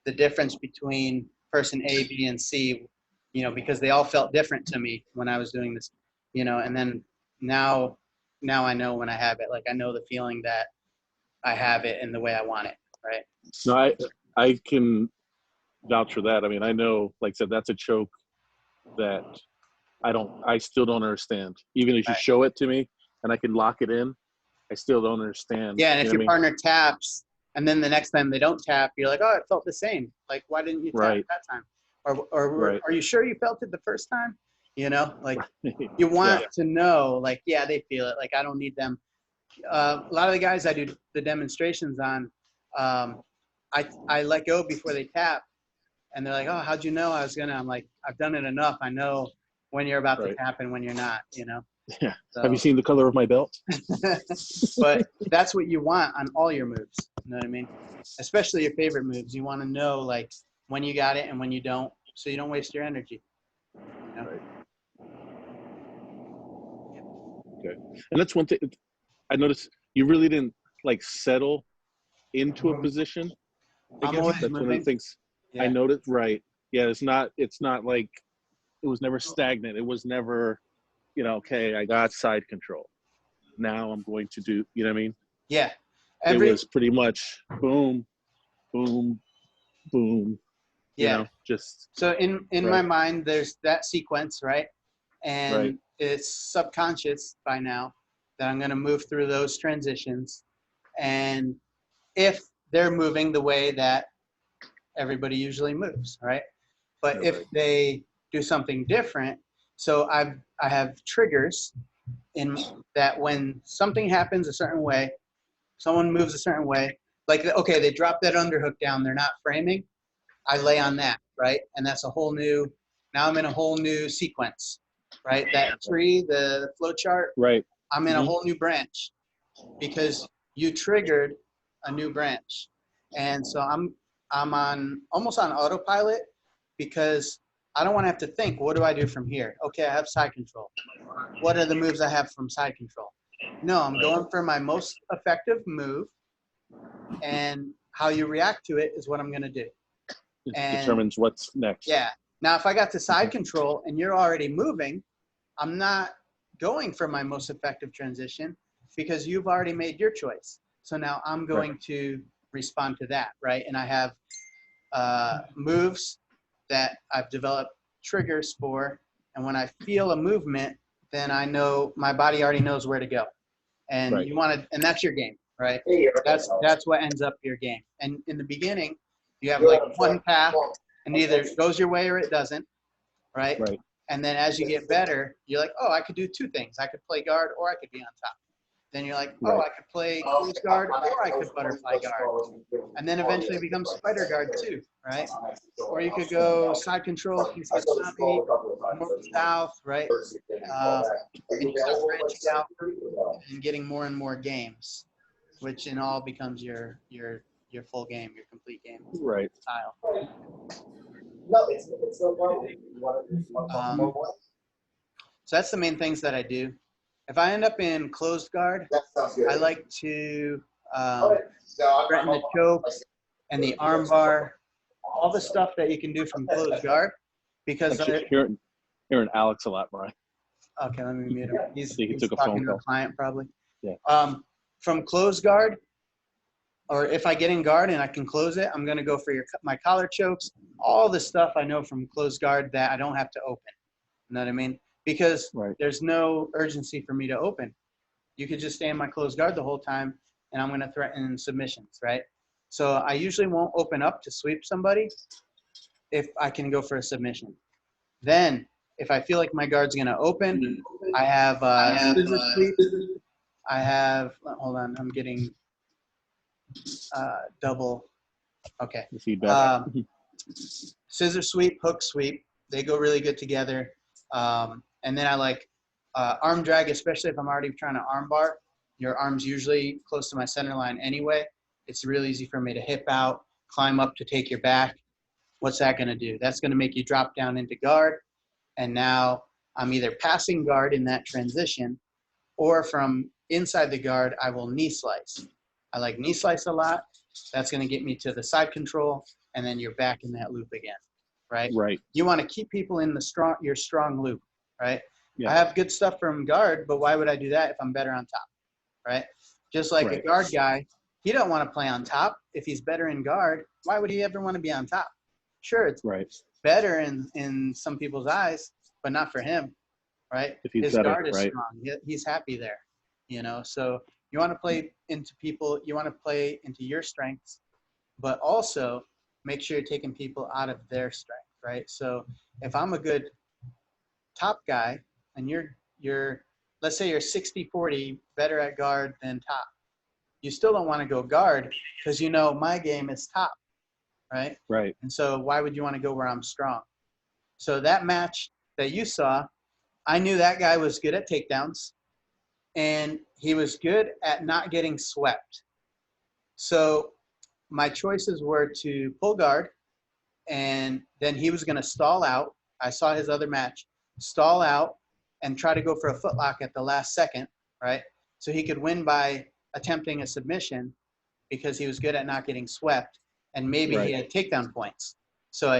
the difference between person A, B, and C, because they all felt different to me when I was doing this, and then now I know when I have it. Like I know the feeling that I have it and the way I want it, right? No, I can vouch for that. I mean, I know, like I said, that's a choke that I still don't understand. Even if you show it to me and I can lock it in, I still don't understand. Yeah, and if your partner taps and then the next time they don't tap, you're like, oh, it felt the same. Like, why didn't you tap that time? Or are you sure you felt it the first time? Like you want to know, like, yeah, they feel it. Like I don't need them. A lot of the guys I do the demonstrations on, I let go before they tap. And they're like, oh, how'd you know I was going to? I'm like, I've done it enough. I know when you're about to tap and when you're not, Yeah. So, have you seen the color of my belt? but that's what you want on all your moves. You know what I mean? Especially your favorite moves. You want to know, like, when you got it and when you don't, so you don't waste your energy. Right. Okay. And that's one thing I noticed you really didn't, like, settle into a position. I guess that's one of the things I noticed. Right. Yeah. It's not like it was never stagnant. It was never, okay, I got side control. Now I'm going to do, you know what I mean? Yeah. It was pretty much boom, boom, boom. Yeah. Just. So in my mind, there's that sequence, right? And it's subconscious by now that I'm going to move through those transitions. And if they're moving the way that everybody usually moves, right? But if they do something different, so I have triggers in that when something happens a certain way, someone moves a certain way, like, okay, they drop that underhook down, they're not framing, I lay on that, right? And that's a whole new, now I'm in a whole new sequence, right? That tree, the flow chart, Right. I'm in a whole new branch because you triggered a new branch. And so I'm on almost on autopilot because I don't want to have to think, what do I do from here? Okay, I have side control. What are the moves I have from side control? No, I'm going for my most effective move, and how you react to it is what I'm going to do. It determines what's next. Yeah. Now, if I got to side control and you're already moving, I'm not going for my most effective transition because you've already made your choice. So now I'm going to respond to that, right? And I have moves that I've developed triggers for, and when I feel a movement, then I know my body already knows where to go. And you want to, and that's your game, right? That's what ends up your game. And in the beginning, you have like one path, and either it goes your way or it doesn't, right? Right. And then as you get better, you're like, oh, I could do two things. I could play guard or I could be on top. Then you're like, oh, I could play close guard or I could butterfly guard. And then eventually it becomes spider guard too, right? Or you could go side control, you could copy, north, south, right? And you start branching out and getting more and more games, which in all becomes your full game, your complete game style. No, it's no problem. So that's the main things that I do. If I end up in closed guard, That sounds good. I like to Okay. So threaten the choke and the arm bar, all the stuff that you can do from closed guard. Because Hearing Alex a lot, Brian. okay, let me mute him. He's took a talking phone to a call. client probably. Yeah. From closed guard, or if I get in guard and I can close it, I'm going to go for my collar chokes, all the stuff I know from closed guard that I don't have to open. You know what I mean? Because there's no urgency for me to open. You could just stay in my closed guard the whole time, and I'm going to threaten submissions, right? So I usually won't open up to sweep somebody if I can go for a submission. Then, if I feel like my guard's going to open, I have scissor sweep. I have, hold on, I'm getting double. Okay. Feedback. Scissor sweep, hook sweep. They go really good together. And then I like arm drag, especially if I'm already trying to arm bar. Your arm's usually close to my center line anyway. It's really easy for me to hip out, climb up to take your back. What's that going to do? That's going to make you drop down into guard. And now I'm either passing guard in that transition, or from inside the guard, I will knee slice. I like knee slice a lot. That's going to get me to the side control, and then you're back in that loop again, right? Right. You want to keep people in your strong loop, right? Yeah. I have good stuff from guard, but why would I do that if I'm better on top, right? Just like a guard guy, he don't want to play on top. If he's better in guard, why would he ever want to be on top? Sure, it's better in some people's eyes, but not for him, right? If he's His better, guard is strong. He's happy there, you know? So you want to play into people, you want to play into your strengths, but also make sure you're taking people out of their strength, right? So if I'm a good top guy and you're let's say you're 60-40 better at guard than top, you still don't want to go guard because you know my game is top, right? Right. And so why would you want to go where I'm strong? So that match that you saw, I knew that guy was good at takedowns and he was good at not getting swept. So my choices were to pull guard, and then he was going to stall out. I saw his other match, stall out and try to go for a footlock at the last second, right? So he could win by attempting a submission because he was good at not getting swept, and maybe he had takedown points. So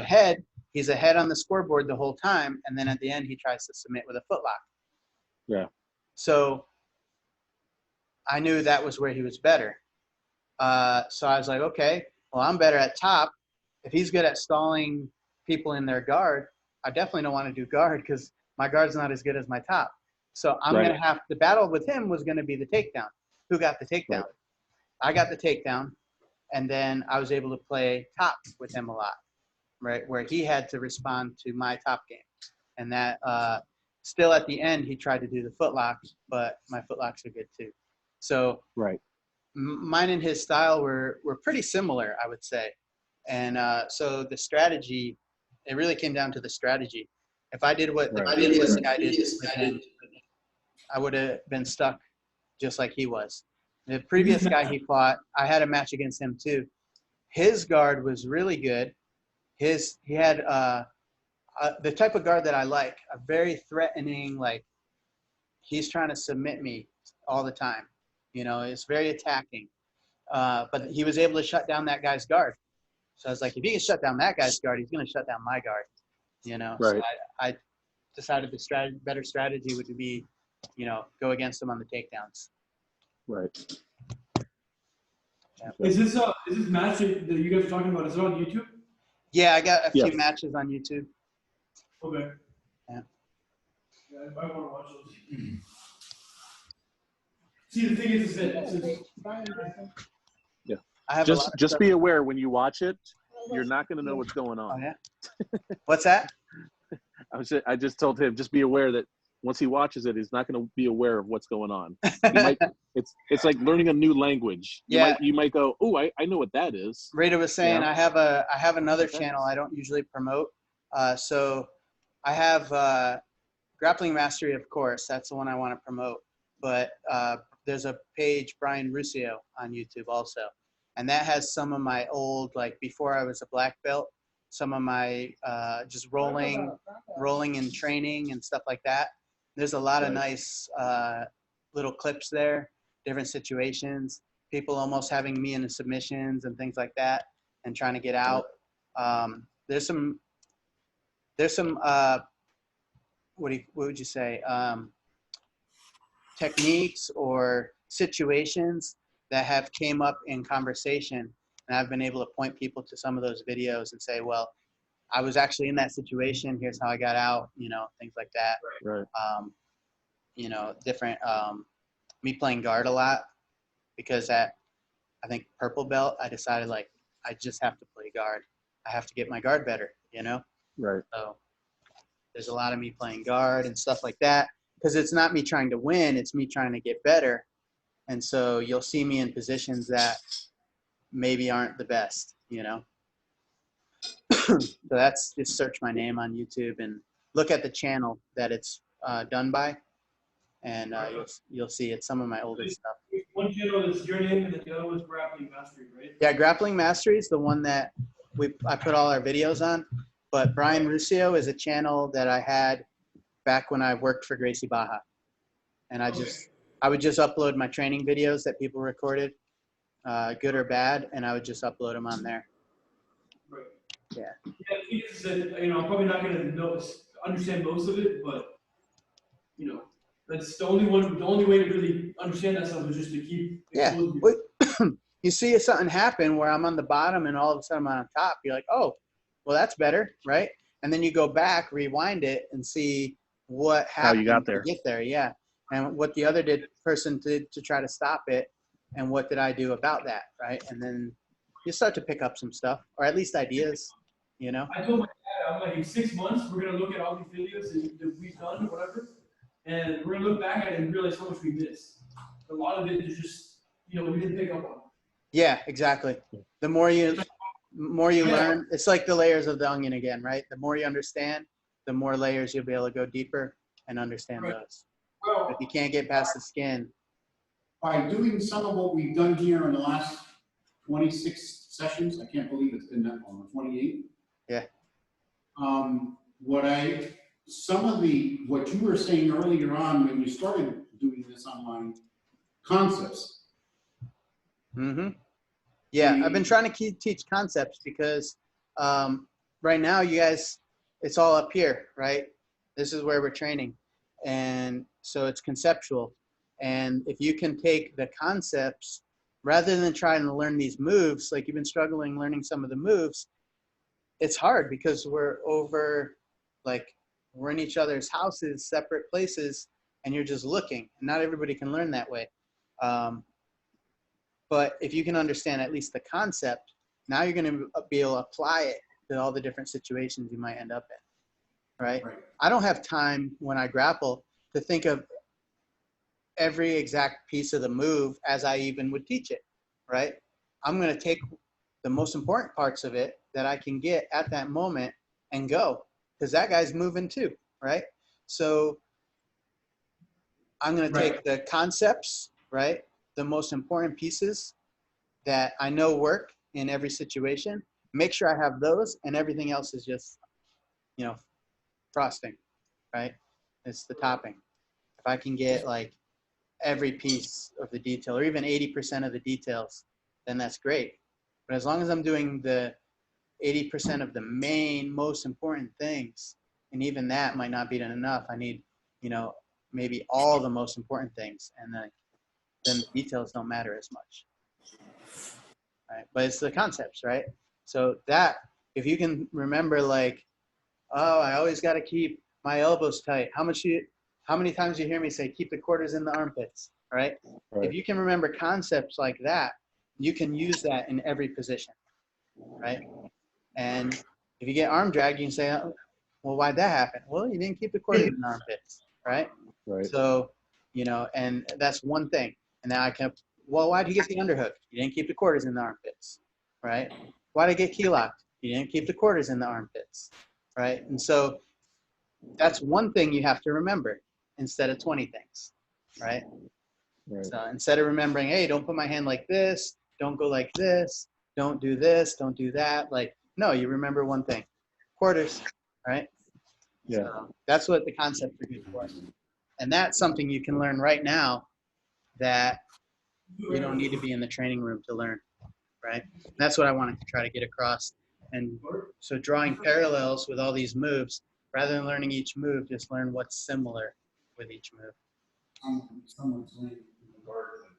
he's ahead on the scoreboard the whole time, and then at the end he tries to submit with a footlock. Yeah. So I knew that was where he was better. So I was like, okay, well, I'm better at top. If he's good at stalling people in their guard, I definitely don't want to do guard because my guard's not as good as my top. So I'm Right. going to have the battle with him was going to be the takedown. Who got the takedown? Right. I got the takedown, and then I was able to play top with him a lot, right? Where he had to respond to my top game. And that still at the end, he tried to do the footlocks, but my footlocks are good too. So Right. mine and his style were pretty similar, I would say. And so the strategy, it really came down to the strategy. If I did what the Right. previous guy did with him, I would have been stuck just like he was. The previous guy he fought, I had a match against him too. His guard was really good. He had the type of guard that I like, a very threatening, like he's trying to submit me all the time. You know, it's very attacking. But he was able to shut down that guy's guard. So I was like, if he can shut down that guy's guard, he's going to shut down my guard. You know, Right. so I decided the better strategy would be, you know, go against him on the takedowns. Right. Yeah. Is this match that you guys are talking about? Is it on YouTube? Yeah, I got a few Yes. matches on YouTube. Okay. Yeah. Yeah, I might want to watch those. See, the thing is that I have Just a lot of be aware when you watch it, you're not going to know what's going Oh on. yeah. What's that? I just told him, just be aware that once he watches it, he's not going to be aware of what's going on. It's like learning a new language. You might go, oh, I know what that is. Rita was saying Yeah. I have another channel I don't usually promote. So I have Grappling Mastery, of course. That's the one I want to promote. But there's a page, Brian Ruscio, on YouTube also. And that has some of my old, like before I was a black belt, some of my just rolling and training and stuff like that. There's a lot of nice little clips there, different situations, people almost having me in the submissions and things like that and trying to get out. There's some what would you say, techniques or situations that have came up in conversation, and I've been able to point people to some of those videos and say, well, I was actually in that situation, here's how I got out, you know, things like that. Right. You know, different me playing guard a lot, because at I think purple belt I decided like I just have to play guard. I have to get my guard better, you know. Right. So there's a lot of me playing guard and stuff like that, because it's not me trying to win, it's me trying to get better. And so you'll see me in positions that maybe aren't the best, you know. So that's just search my name on YouTube and look at the channel that it's done by, and you'll see it's some of my older stuff. one channel is your name and the other one's Grappling Mastery, right? Yeah, Grappling Mastery is the one that I put all our videos on, but Brian Ruscio is a channel that I had back when I worked for Gracie Baja, and I would just upload my training videos that people recorded, good or bad, and I would just upload them on there. Right. Yeah. Yeah, the thing is that, you know, I'm probably not going to understand most of it, but, you know, that's the only way to really understand that stuff is just to keep exposing you. You see something happen where I'm on the bottom and all of a sudden I'm on top. You're like, oh, well, that's better, right? And then you go back, rewind it, and see what happened. How you got there. To get there, yeah. And what the other person did to try to stop it, and what did I do about that, right? And then you start to pick up some stuff, or at least ideas, you know? I told my dad, I'm like, in 6 months, we're going to look at all these videos that we've done or whatever, and we're going to look back at it and realize how much we missed. A lot of it is just, you know, we didn't pick up on. Yeah, exactly. The more you learn, it's like the layers of the onion again, right? The more you understand, the more layers you'll be able to go deeper and understand those. Well, If you can't get past the skin. by doing some of what we've done here in the last 26 sessions, I can't believe it's been that long, 28. Yeah. What you were saying earlier on when you started doing this online, concepts. Mm-hmm. Yeah, I've been trying to teach concepts because right now, you guys, it's all up here, right? This is where we're training. And so it's conceptual. And if you can take the concepts, rather than trying to learn these moves, like you've been struggling learning some of the moves, it's hard because we're in each other's houses, separate places, and you're just looking. Not everybody can learn that way. But if you can understand at least the concept, now you're going to be able to apply it to all the different situations you might end up in, right? I don't have time when I grapple to think of every exact piece of the move as I even would teach it, right? I'm going to take the most important parts of it that I can get at that moment and go, because that guy's moving too, right? So I'm going to take the concepts, right? The most important pieces that I know work in every situation, make sure I have those, and everything else is just, you know, frosting, right? It's the topping. If I can get like every piece of the detail, or even 80% of the details, then that's great. But as long as I'm doing the 80% of the main, most important things, and even that might not be enough. I need, you know, maybe all the most important things, and then the details don't matter as much. Right? But it's the concepts, right? So that, if you can remember, like, oh, I always got to keep my elbows tight. How many times you hear me say, keep the quarters in the armpits, right? If you can remember concepts like that, you can use that in every position, right? And if you get arm drag, you can say, oh, well, why'd that happen? Well, you didn't keep the quarters in the armpits, right? So, you know, and that's one thing. And now I can, well, why'd you get the underhook? You didn't keep the quarters in the armpits, right? Why'd I get key locked? You didn't keep the quarters in the armpits, right? And so that's one thing you have to remember instead of 20 things, right? So instead of remembering, hey, don't put my hand like this, don't go like this, don't do this, don't do that. Like, no, you remember one thing, quarters, right? Yeah. So that's what the concepts are good for. And that's something you can learn right now that you don't need to be in the training room to learn, right? And that's what I wanted to try to get across. And so drawing parallels with all these moves, rather than learning each move, just learn what's similar with each move. Someone's laying in the garden.